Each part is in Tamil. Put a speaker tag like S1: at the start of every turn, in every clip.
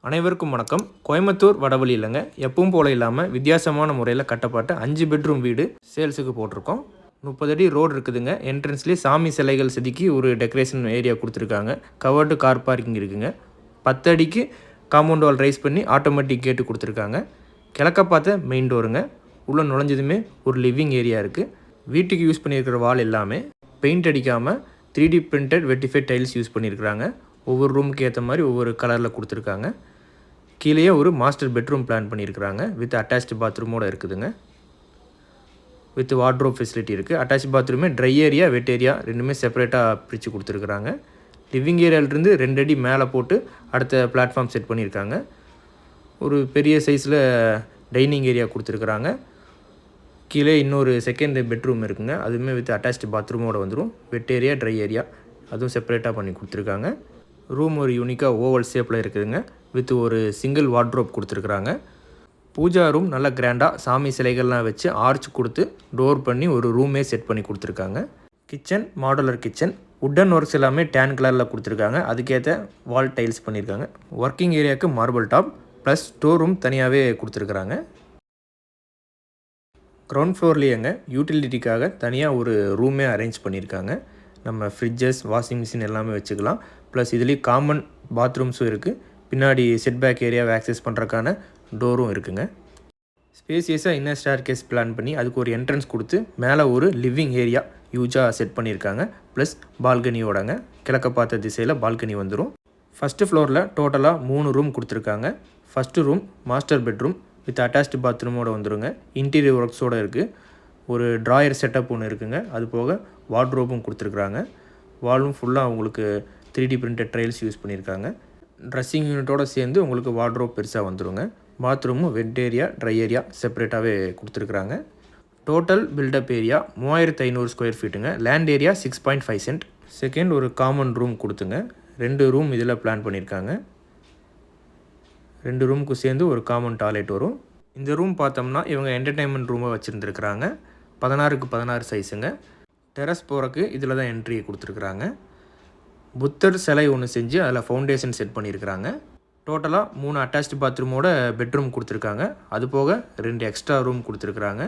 S1: அனைவருக்கும் வணக்கம். கோயம்புத்தூர் வடவழியிலங்க எப்பவும் போல இல்லாமல் வித்தியாசமான முறையில் கட்டப்பட்ட 5 பெட்ரூம் வீடு சேல்ஸுக்கு போட்டிருக்கோம். 30 அடி ரோடு இருக்குதுங்க. என்ட்ரன்ஸ்லேயே சாமி சிலைகள் செதுக்கி ஒரு டெக்கரேஷன் ஏரியா கொடுத்துருக்காங்க. கவர்டு கார் பார்க்கிங் இருக்குங்க. 10 அடிக்கு காம்பவுண்ட் வால் ரைஸ் பண்ணி ஆட்டோமேட்டிக் கேட்டு கொடுத்துருக்காங்க. கிழக்க பார்த்த மெயின் டோருங்க. உள்ளே நுழைஞ்சதுமே ஒரு லிவிங் ஏரியா இருக்குது. வீட்டுக்கு யூஸ் பண்ணியிருக்கிற வால் எல்லாமே பெயிண்ட் அடிக்காமல் 3D printed vitrified tiles use பண்ணியிருக்கிறாங்க. ஒவ்வொரு ரூமுக்கு ஏற்ற மாதிரி ஒவ்வொரு கலரில் கொடுத்துருக்காங்க. கீழேயே ஒரு மாஸ்டர் பெட்ரூம் பிளான் பண்ணியிருக்கிறாங்க. வித் அட்டாச்டு பாத்ரூமோடு இருக்குதுங்க. வித் வார்ட்ரோப் ஃபெசிலிட்டி இருக்குது. அட்டாச் பாத்ரூமே ட்ரை ஏரியா வெட் ஏரியா ரெண்டுமே செப்பரேட்டாக பிரித்து கொடுத்துருக்குறாங்க. லிவிங் ஏரியாவிலிருந்து 2 அடி மேலே போட்டு அடுத்த பிளாட்ஃபார்ம் செட் பண்ணியிருக்காங்க. ஒரு பெரிய சைஸில் டைனிங் ஏரியா கொடுத்துருக்குறாங்க. கீழே இன்னொரு செகண்ட் பெட்ரூம் இருக்குங்க. அதுவுமே வித் அட்டாச்டு பாத்ரூமோடு வந்துடும். வெட் ஏரியா ட்ரை ஏரியா அதுவும் செப்பரேட்டாக பண்ணி கொடுத்துருக்காங்க. ரூம் ஒரு யூனிக்காக ஓவல் ஷேப்பில் இருக்குதுங்க. வித் ஒரு சிங்கிள் வார்ட்ரோப் கொடுத்துருக்குறாங்க. பூஜா ரூம் நல்லா கிராண்டாக சாமி சிலைகள்லாம் வச்சு ஆர்ச் கொடுத்து டோர் பண்ணி ஒரு ரூமே செட் பண்ணி கொடுத்துருக்காங்க. Kitchen modular kitchen wooden works எல்லாமே டேன் கலரில் கொடுத்துருக்காங்க. அதுக்கேற்ற வால் டைல்ஸ் பண்ணியிருக்காங்க. ஒர்க்கிங் ஏரியாவுக்கு marble top plus store room தனியாகவே கொடுத்துருக்குறாங்க. கிரவுண்ட் ஃப்ளோர்லேயேங்க யூட்டிலிட்டிக்காக தனியாக ஒரு ரூமே அரேஞ்ச் பண்ணியிருக்காங்க. நம்ம ஃப்ரிட்ஜஸ் வாஷிங் மிஷின் எல்லாமே வச்சுக்கலாம். ப்ளஸ் இதுலேயும் காமன் பாத்ரூம்ஸும் இருக்குது. பின்னாடி செட்பேக் ஏரியாவை ஆக்சஸ் பண்ணுறதுக்கான டோரும் இருக்குங்க. ஸ்பேசியஸாக இன்னர் ஸ்டேர் கேஸ் பிளான் பண்ணி அதுக்கு ஒரு என்ட்ரன்ஸ் கொடுத்து மேலே ஒரு லிவிங் ஏரியா யூஜாக செட் பண்ணியிருக்காங்க. ப்ளஸ் பால்கனியோடங்க கிழக்க பார்த்த திசையில் பால்கனி வந்துடும். ஃபஸ்ட்டு ஃப்ளோரில் டோட்டலாக 3 ரூம் கொடுத்துருக்காங்க. First room master bedroom with attached பாத்ரூமோடு வந்துடுங்க. இன்டீரியர் ஒர்க்ஸோடு இருக்குது. ஒரு ட்ராயர் செட்டப் ஒன்று இருக்குங்க. அது போக வார்ட்ரோப்பும் கொடுத்துருக்குறாங்க. வாலும் ஃபுல்லாக உங்களுக்கு 3D பிரிண்டட் டைல்ஸ் யூஸ் பண்ணியிருக்காங்க. ட்ரெஸ்ஸிங் யூனிட்டோடு சேர்ந்து உங்களுக்கு வார்ட்ரோப் பெருசாக வந்துடுங்க. பாத்ரூமும் வெட் ஏரியா ட்ரை ஏரியா செப்பரேட்டாகவே கொடுத்துருக்குறாங்க. டோட்டல் பில்டப் ஏரியா 3500 ஸ்கொயர் ஃபீட்டுங்க. Land area 6.5 cent. செகண்ட் ஒரு காமன் ரூம் கொடுத்துங்க. 2 ரூம் இதில் பிளான் பண்ணியிருக்காங்க. 2 ரூமுக்கு சேர்ந்து ஒரு காமன் டாய்லெட் வரும். இந்த ரூம் பார்த்தோம்னா இவங்க என்டர்டெயின்மெண்ட் ரூமை வச்சுருந்துருக்குறாங்க. 16க்கு 16 சைஸுங்க. டெரஸ் போகிறக்கு இதில் தான் என்ட்ரி கொடுத்துருக்குறாங்க. புத்தர் சிலை ஒன்று செஞ்சு அதில் ஃபவுண்டேஷன் செட் பண்ணியிருக்கிறாங்க. டோட்டலாக 3 அட்டாச்டு பாத்ரூமோட பெட்ரூம் கொடுத்துருக்காங்க. அது போக 2 எக்ஸ்ட்ரா ரூம் கொடுத்துருக்குறாங்க.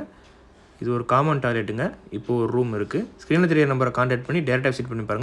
S1: இது ஒரு காமன் டாய்லெட்டுங்க. இப்போது ஒரு ரூம் இருக்குது. ஸ்க்ரீனில் தெரிய நம்பரை கான்டாக்ட் பண்ணி டேரெக்டாக விசிட் பண்ணி பாருங்கள்.